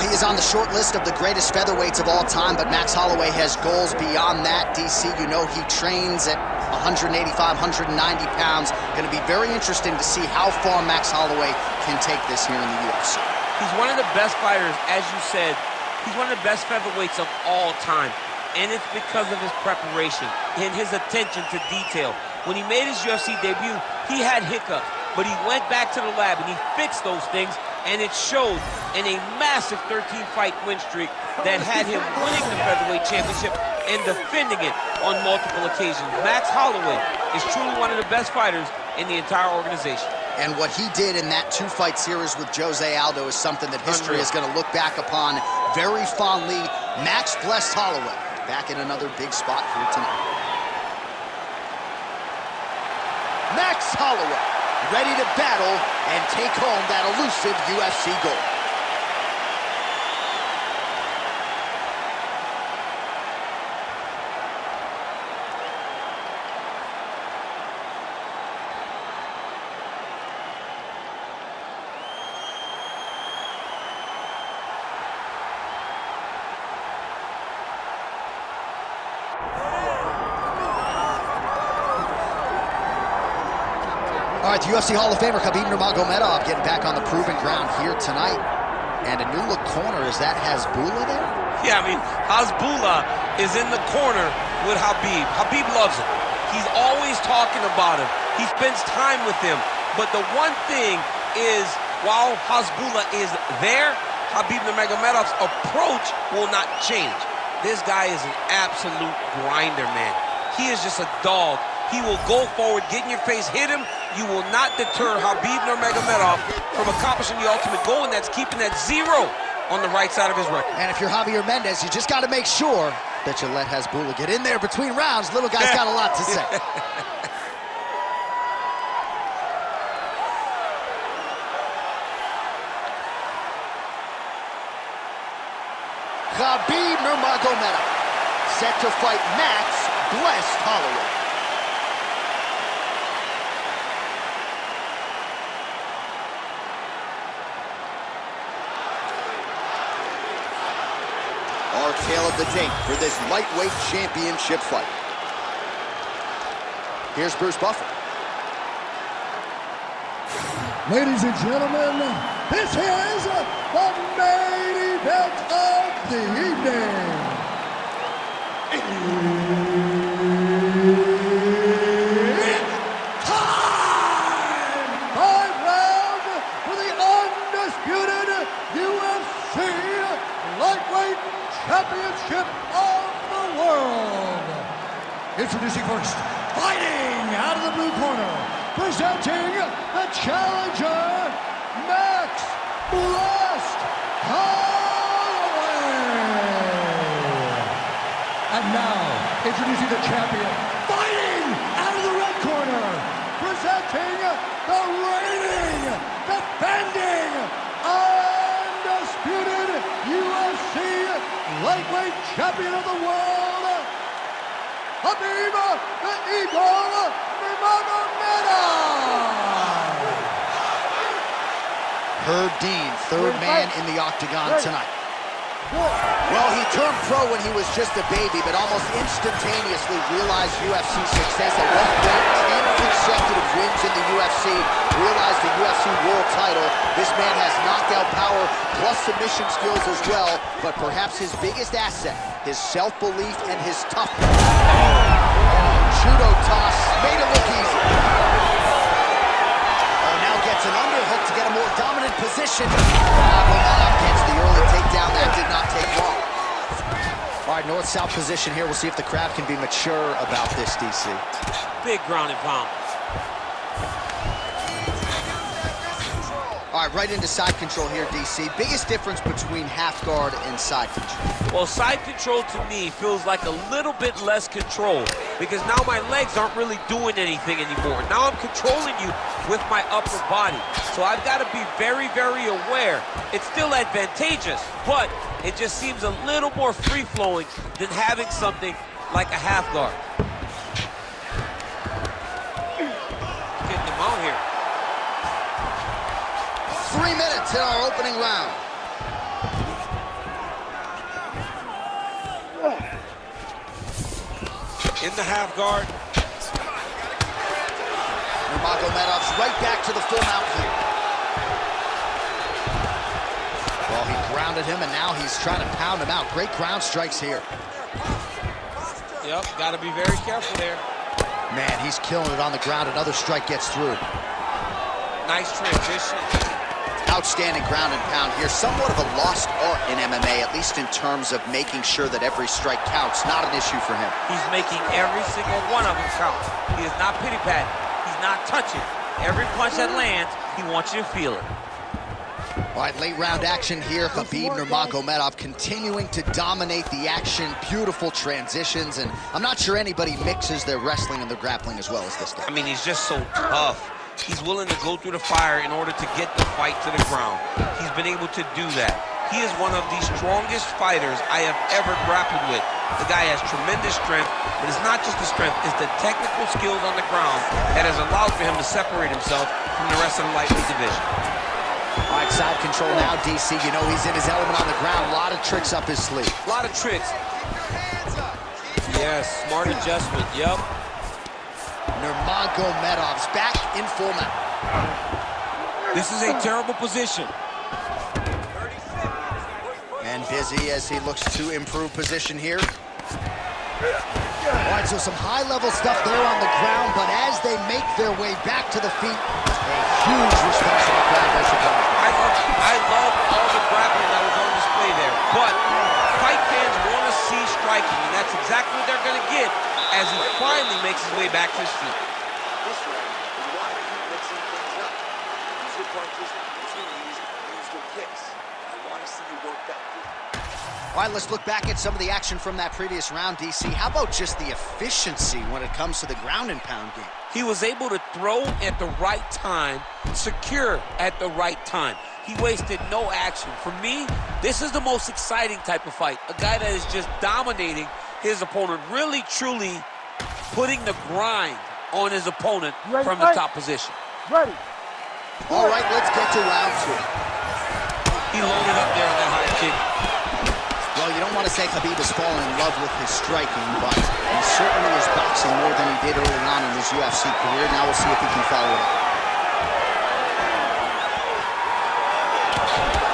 Well, he is on the short list of the greatest featherweights of all time, but Max Holloway has goals beyond that. DC, you know he trains at 185, 190 pounds. Going to be very interesting to see how far Max Holloway can take this here in the UFC. He's one of the best fighters, as you said. He's one of the best featherweights of all time, and it's because of his preparation and his attention to detail. When he made his UFC debut, he had hiccups, but he went back to the lab and he fixed those things, and it showed in a massive 13-fight win streak that had him winning the featherweight championship and defending it on multiple occasions. Max Holloway is truly one of the best fighters in the entire organization. And what he did in that two-fight series with Jose Aldo is something that history is going to look back upon very fondly. Max blessed Holloway back in another big spot here tonight. Max Holloway ready to battle and take home that elusive UFC gold. All right, the UFC Hall of Famer Khabib Nurmagomedov getting back on the proving ground here tonight. And a new look corner, is that Hasbulla there? Yeah, I mean, Hasbulla is in the corner with Khabib. Khabib loves him. He's always talking about him. He spends time with him. But the one thing is, while Hasbulla is there, Khabib Nurmagomedov's approach will not change. This guy is an absolute grinder, man. He is just a dog. He will go forward, get in your face, hit him. You will not deter Khabib Nurmagomedov from accomplishing the ultimate goal, and that's keeping that 0 on the right side of his record. And if you're Javier Mendez, you just got to make sure that you let Hasbulla get in there between rounds. Little guy's got a lot to say. Khabib Nurmagomedov set to fight Max blessed Holloway. Our tale of the tape for this lightweight championship fight. Here's Bruce Buffer. Ladies and gentlemen, this is the main event of the evening. It's time! 5 rounds for the undisputed UFC lightweight championship of the world. Introducing first, fighting out of the blue corner, presenting the challenger, Max Blessed Holloway. And now, introducing the champion, fighting out of the red corner, presenting the reigning, defending, undisputed UFC lightweight champion of the world, Khabib the Eagle Nurmagomedov. Herb Dean, third man in the octagon tonight. Well, he turned pro when he was just a baby, but almost instantaneously realized UFC success at welterweight, 10 consecutive wins in the UFC, realized the UFC world title. This man has knockout power plus submission skills as well, but perhaps his biggest asset, his self-belief and his toughness. Judo toss, made it look easy. Oh, now gets an underhook to get a more dominant position. Nurmagomedov gets the early takedown. That did not take long. All right, north-south position here. We'll see if the crowd can be mature about this, DC. Big ground and pound. All right, right into side control here, DC. Biggest difference between half guard and side control? Well, side control to me feels like a little bit less control because now my legs aren't really doing anything anymore. Now I'm controlling you with my upper body. So I've got to be very, very aware. It's still advantageous, but it just seems a little more free-flowing than having something like a half guard. Getting them out here. 3 minutes in our opening round. the half guard. Nurmagomedov's right back to the full mount here. Well, he grounded him, and now he's trying to pound him out. Great ground strikes here. Yep, got to be very careful there. Man, he's killing it on the ground. Another strike gets through. Nice transition. Outstanding ground and pound here. Somewhat of a lost art in MMA, at least in terms of making sure that every strike counts. Not an issue for him. He's making every single one of them count. He is not pity-patting. He's not touching. Every punch that lands, he wants you to feel it. All right, late round action here. Khabib Nurmagomedov continuing to dominate the action. Beautiful transitions, and I'm not sure anybody mixes their wrestling and their grappling as well as this guy. I mean, he's just so tough. He's willing to go through the fire in order to get the fight to the ground. He's been able to do that. He is one of the strongest fighters I have ever grappled with. The guy has tremendous strength, but it's not just the strength, it's the technical skills on the ground that has allowed for him to separate himself from the rest of the lightweight division. All right, side control now, DC. You know he's in his element on the ground. A lot of tricks up his sleeve. A lot of tricks. Yes, smart adjustment, yep. Nurmagomedov's back in full mount. This is a terrible position. And busy as he looks to improve position here. All right, so some high-level stuff there on the ground, but as they make their way back to the feet, a huge response from the crowd, I suppose. I love all the grappling that was on display there, but fight fans want to see striking, and that's exactly what they're going to get as he finally makes his way back to his feet. This one, you want to keep mixing things up. Use your punches, use your knees, use your kicks. I want to see you work that deep. All right, let's look back at some of the action from that previous round, DC. How about just the efficiency when it comes to the ground and pound game? He was able to throw at the right time, secure at the right time. He wasted no action. For me, this is the most exciting type of fight. A guy that is just dominating his opponent, really, truly putting the grind on his opponent from the top position. Ready. All right, let's get to round two. He loaded up there on that high kick. Well, you don't want to say Khabib has fallen in love with his striking, but he certainly is boxing more than he did early on in his UFC career. Now we'll see if he can follow it up.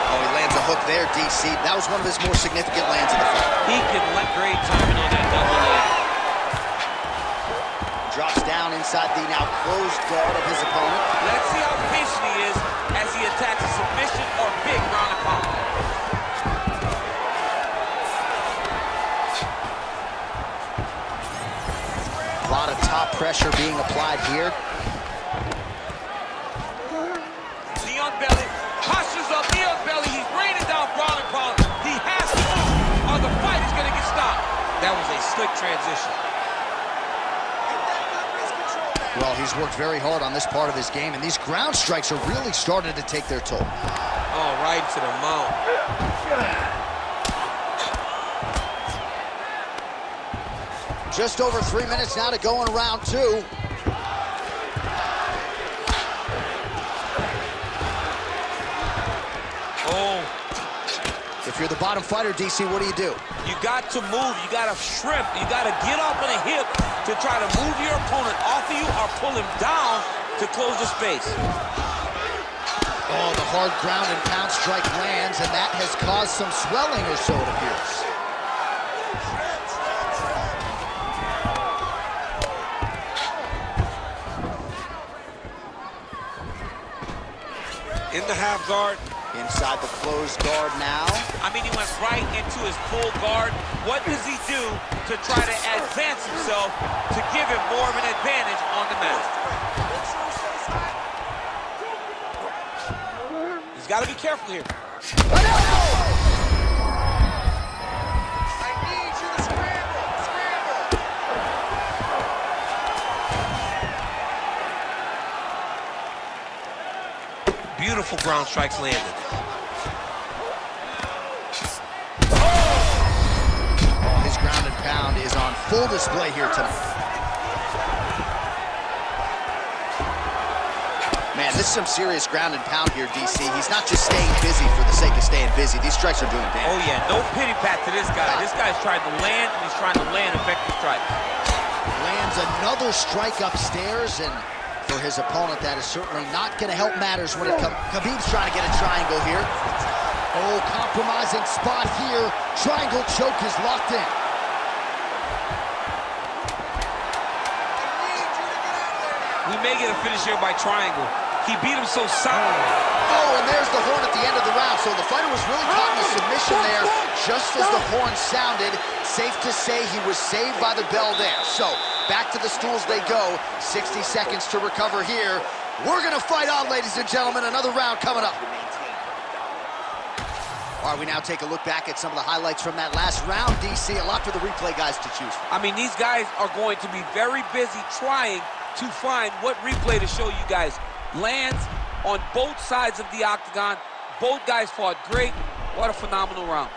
Oh, he lands a hook there, DC. That was one of his more significant lands of the fight. He can let great timing on that double leg. Drops down inside the now closed guard of his opponent. Let's see how patient he is as he attacks a submission or big ground and pound. A lot of top pressure being applied here. Knee on belly, postures up, knee on belly. He's raining down ground and pound. He has to move or the fight is going to get stopped. That was a slick transition. Well, he's worked very hard on this part of his game, and these ground strikes are really starting to take their toll. Oh, right to the mount. Just over 3 minutes now to go in round two. Oh. If you're the bottom fighter, DC, what do? You got to move. You got to shrimp. You got to get up on a hip to try to move your opponent off of you or pull him down to close the space. Oh, the hard ground and pound strike lands, and that has caused some swelling or so, it appears. In the half guard. Inside the closed guard now. I mean, he went right into his full guard. What does he do to try to advance himself to give him more of an advantage on the mat? He's got to be careful here. Beautiful ground strikes landed. Oh, his ground and pound is on full display here tonight. Man, this is some serious ground and pound here, DC. He's not just staying busy for the sake of staying busy. These strikes are doing damage. Oh, yeah. No pity pat to this guy. This guy's trying to land, and he's trying to land effective strikes. Lands another strike upstairs, and for his opponent, that is certainly not going to help matters when it comes. Khabib's trying to get a triangle here. Oh, compromising spot here. Triangle choke is locked in. We may get a finish here by triangle. He beat him so sound. Oh, and there's the horn at the end of the round. So the fighter was really caught in a submission there just as the horn sounded. Safe to say he was saved by the bell there. So back to the stools they go. 60 seconds to recover here. We're going to fight on, ladies and gentlemen. Another round coming up. All right, we now take a look back at some of the highlights from that last round, DC. A lot for the replay guys to choose from. I mean, these guys are going to be very busy trying to find what replay to show you guys. Lands on both sides of the octagon. Both guys fought great. What a phenomenal round.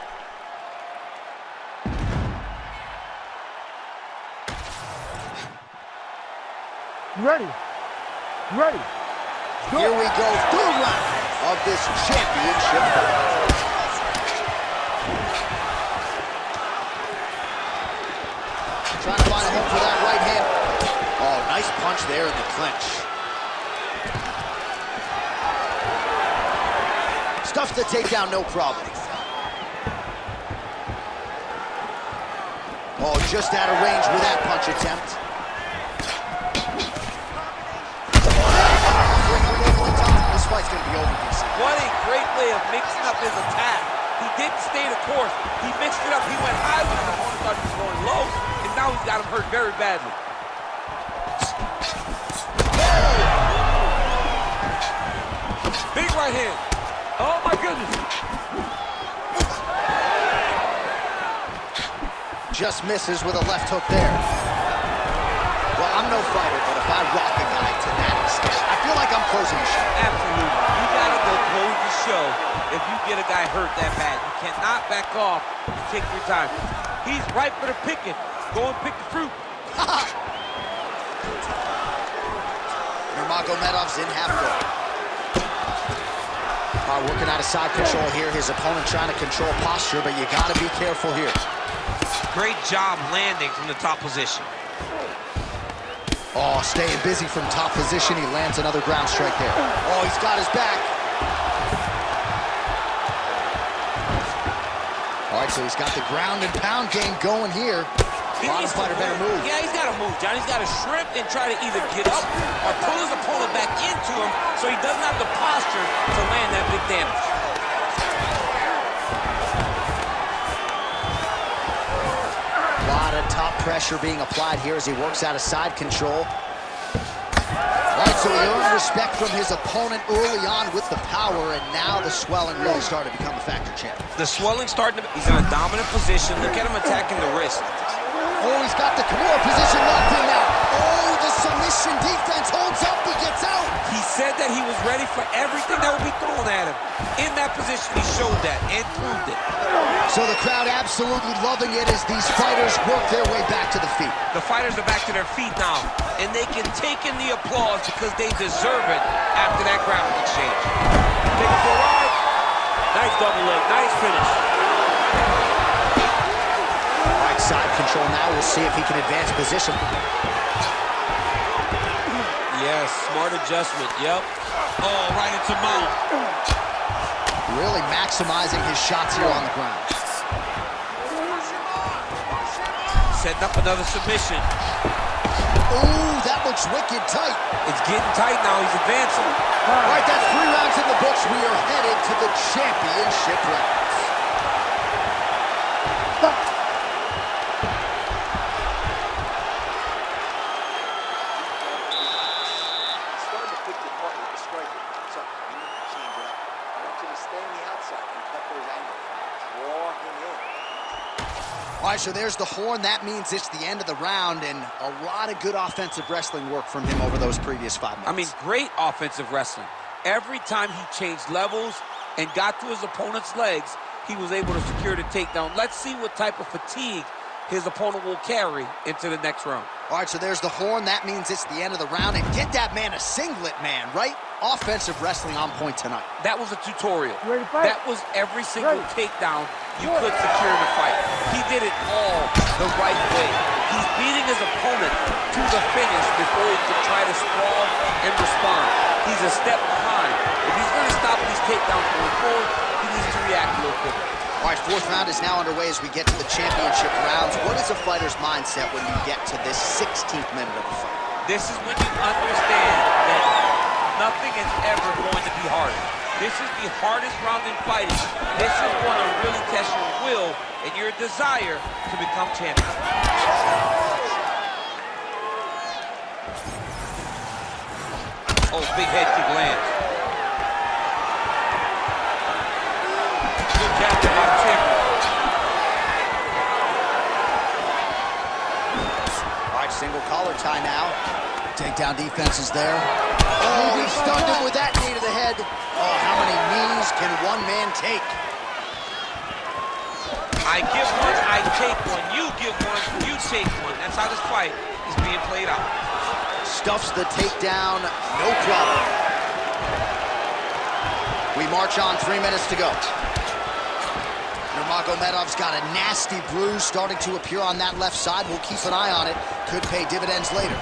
Ready. Ready. Here we go, third round of this championship fight. Trying to find a home for that right hand. Oh, nice punch there in the clinch. Stuffs the takedown, no problem. Oh, just out of range with that punch attempt. Bring him over the top. This fight's going to be over, DC. What a great way of mixing up his attack. He didn't stay the course. He mixed it up. He went high when his opponent thought he was going low, and now he's got him hurt very badly. Big right hand. Oh, my goodness. Just misses with a left hook there. Well, I'm no fighter, but if I rock a guy to that extent, I feel like I'm closing the show. Absolutely. You got to go close the show if you get a guy hurt that bad. You cannot back off and take your time. He's ripe for the picking. Go and pick the fruit. Nurmagomedov's in half guard. Working out of side control here. His opponent trying to control posture, but you got to be careful here. Great job landing from the top position. Oh, staying busy from top position. He lands another ground strike there. Oh, he's got his back. All right, so he's got the ground and pound game going here. Bottom fighter better move. Yeah, he's got to move, John. He's got to shrimp and try to either get up or pull his opponent back into him so he doesn't have the posture to land that big damage. A lot of top pressure being applied here as he works out of side control. All right, so he earned respect from his opponent early on with the power, and now the swelling really started to become a factor, champ. The swelling starting to... He's in a dominant position. Look at him attacking the wrist. Oh, he's got the Kimura position locked in now. Oh, the submission defense holds up. He gets out. He said that he was ready for everything that would be thrown at him. In that position, he showed that and proved it. So the crowd absolutely loving it as these fighters work their way back to the feet. The fighters are back to their feet now, and they can take in the applause because they deserve it after that grappling exchange. Take it for a ride. Nice double leg. Nice finish. Side control now. We'll see if he can advance position. Yes, smart adjustment. Yep. Oh, right into mount. Really maximizing his shots here on the ground. Setting up another submission. Ooh, that looks wicked tight. It's getting tight now. He's advancing. All right, that's 3 rounds in the books. We are headed to the championship rounds. All right, so there's the horn. That means it's the end of the round, and a lot of good offensive wrestling work from him over those previous 5 minutes. I mean, great offensive wrestling. Every time he changed levels and got to his opponent's legs, he was able to secure the takedown. Let's see what type of fatigue his opponent will carry into the next round. All right, so there's the horn. That means it's the end of the round, and get that man a singlet, man, right? Offensive wrestling on point tonight. That was a tutorial. You ready to fight? That was every single takedown you could secure the fight. He did it all the right way. He's beating his opponent to the finish before he could try to sprawl and respond. He's a step behind. If he's going to stop these takedowns going forward, he needs to react a little quicker. All right, fourth round is now underway as we get to the championship rounds. What is a fighter's mindset when you get to this 16th minute of the fight? This is when you understand that nothing is ever going to be hard. This is the hardest round in fighting. This is going to really test your will and your desire to become champion. Oh, big head kick lands. Good captain by the champion. All right, single collar tie now. Takedown defense is there. Oh, he stunned him with that knee to the head. Oh, how many knees can one man take? I give one, I take one. You give one, you take one. That's how this fight is being played out. Stuffs the takedown, no problem. We march on, 3 minutes to go. Nurmagomedov's got a nasty bruise starting to appear on that left side. We'll keep an eye on it. Could pay dividends later.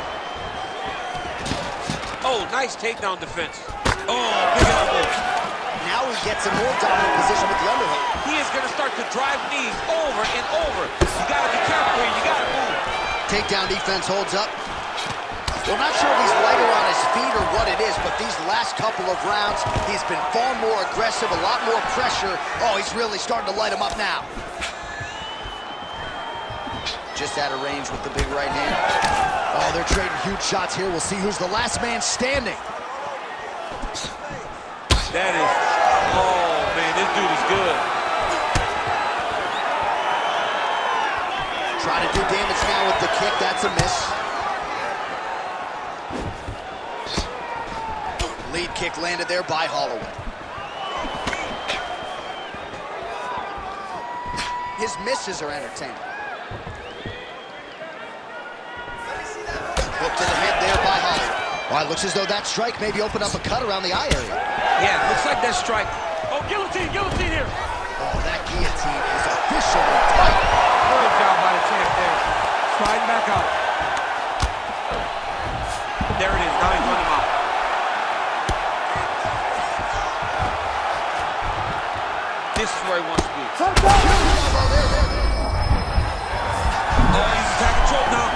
Oh, nice takedown defense. Oh, big elbow. Now he gets a more dominant position with the underhook. He is going to start to drive knees over and over. You got to be careful here. You got to move. Takedown defense holds up. We're not sure if he's lighter on his feet or what it is, but these last couple of rounds, he's been far more aggressive, a lot more pressure. Oh, he's really starting to light him up now. Just out of range with the big right hand. Oh, they're trading huge shots here. We'll see who's the last man standing. That is, oh man, this dude is good. Trying to do damage now with the kick. That's a miss. Lead kick landed there by Holloway. His misses are entertaining. Hook to the head there by Holloway. Well, it looks as though that strike maybe opened up a cut around the eye area. Yeah, looks like that strike. Oh, guillotine, guillotine here. Oh, that guillotine is officially tight. Good job by the champ there. Sliding back up. There it is. Now he's running him out. This is where he wants to be. Oh, he's attacking choke now.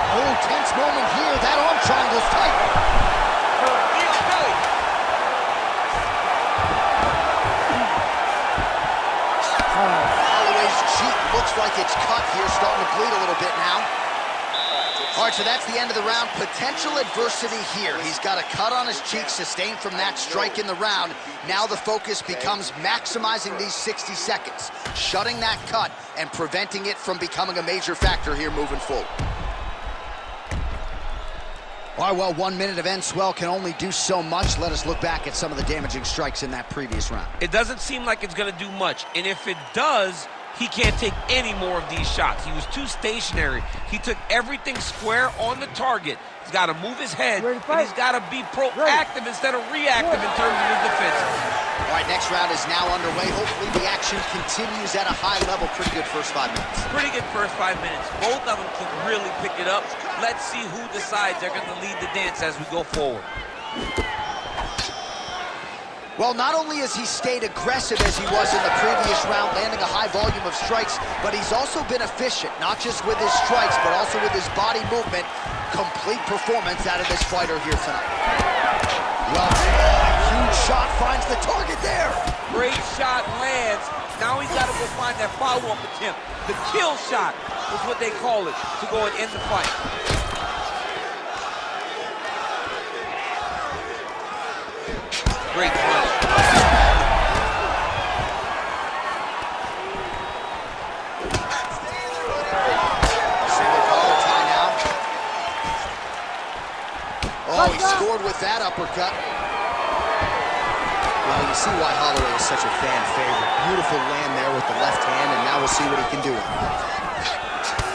Oh, tense moment here. That arm triangle's tight. Belly. Holloway's cheek looks like it's cut here, starting to bleed a little bit now. All right, so that's the end of the round. Potential adversity here. He's got a cut on his cheek sustained from that strike in the round. Now the focus becomes maximizing these 60 seconds, shutting that cut and preventing it from becoming a major factor here moving forward. All right, well, 1 minute of end swell can only do so much. Let us look back at some of the damaging strikes in that previous round. It doesn't seem like it's going to do much, and if it does, he can't take any more of these shots. He was too stationary. He took everything square on the target. He's got to move his head, and he's got to be proactive instead of reactive in terms of his defense. All right, next round is now underway. Hopefully the action continues at a high level. Pretty good first 5 minutes. Pretty good first 5 minutes. Both of them can really pick it up. Let's see who decides they're going to lead the dance as we go forward. Well, not only has he stayed aggressive as he was in the previous round, landing a high volume of strikes, but he's also been efficient, not just with his strikes, but also with his body movement. Complete performance out of this fighter here tonight. Well, huge shot finds the target there. Great shot lands. Now he's got to go find that follow-up attempt. The kill shot is what they call it, to go and end the fight. Great punch. Single collar tie now. Oh, he scored with that uppercut. Well, you see why Holloway is such a fan favorite. Beautiful land there with the left hand, and now we'll see what he can do.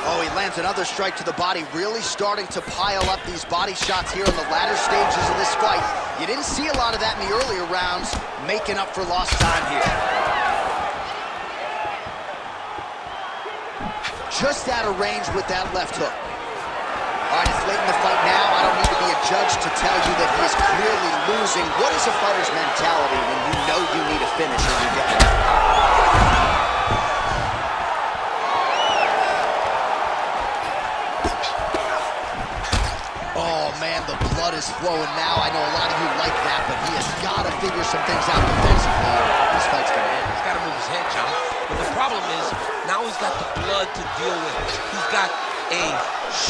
Oh, he lands another strike to the body, really starting to pile up these body shots here in the latter stages of this fight. You didn't see a lot of that in the earlier rounds, making up for lost time here. just out of range with that left hook. All right, it's late in the fight now. I don't need to be a judge to tell you that he is clearly losing. What is a fighter's mentality when you know you need a finish and you get it? Oh, man, the blood is flowing now. I know a lot of you like that, but he has got to figure some things out defensively. This fight's going to end. He's got to move his head, John. But the problem is, now he's got the blood to deal with. He's got a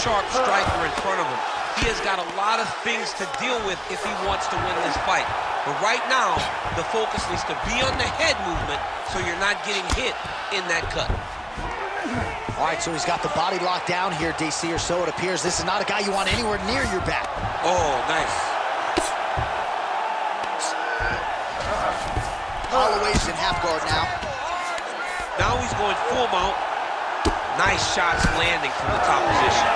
sharp striker in front of him. He has got a lot of things to deal with if he wants to win this fight. But right now, the focus needs to be on the head movement so you're not getting hit in that cut. All right, so he's got the body locked down here, DC, or so it appears. This is not a guy you want anywhere near your back. Oh, nice. Holloway's in half guard now. Now he's going full mount. Nice shots landing from the top position.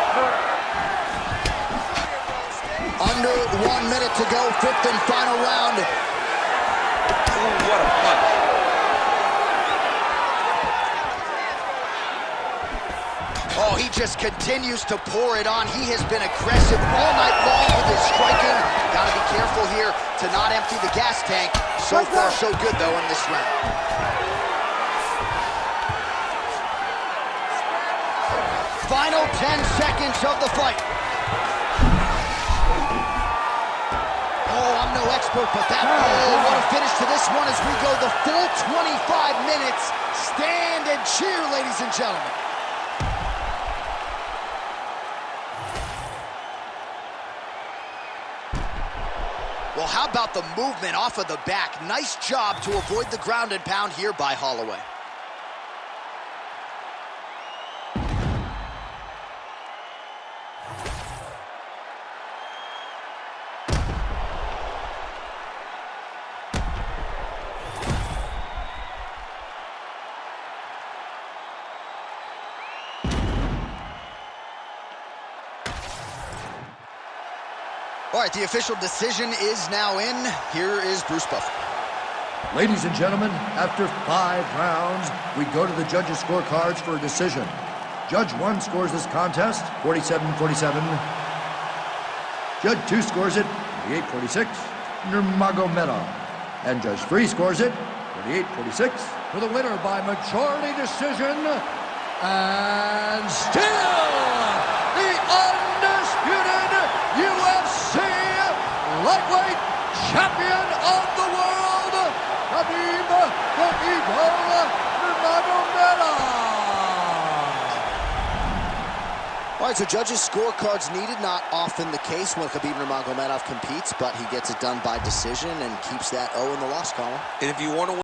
Under 1 minute to go, fifth and final round. Ooh, what a punch. Oh, he just continues to pour it on. He has been aggressive all night long with his striking. Got to be careful here to not empty the gas tank. So far, so good, though, in this round. Final 10 seconds of the fight. Oh, I'm no expert, but that, oh, what a finish to this one as we go the full 25 minutes. Stand and cheer, ladies and gentlemen. Well, how about the movement off of the back? Nice job to avoid the ground and pound here by Holloway. All right, the official decision is now in. Here is Bruce Buffer. Ladies and gentlemen, after 5 rounds, we go to the judges' scorecards for a decision. Judge 1 scores this contest 47-47. Judge 2 scores it 48-46, Nurmagomedov. And Judge 3 scores it 48-46 for the winner by majority decision. And still the undisputed UFC lightweight champion of the world, Khabib Nurmagomedov. All right, so judges' scorecards needed. Not often the case when Khabib Nurmagomedov competes, but he gets it done by decision and keeps that O in the loss column. And if you want to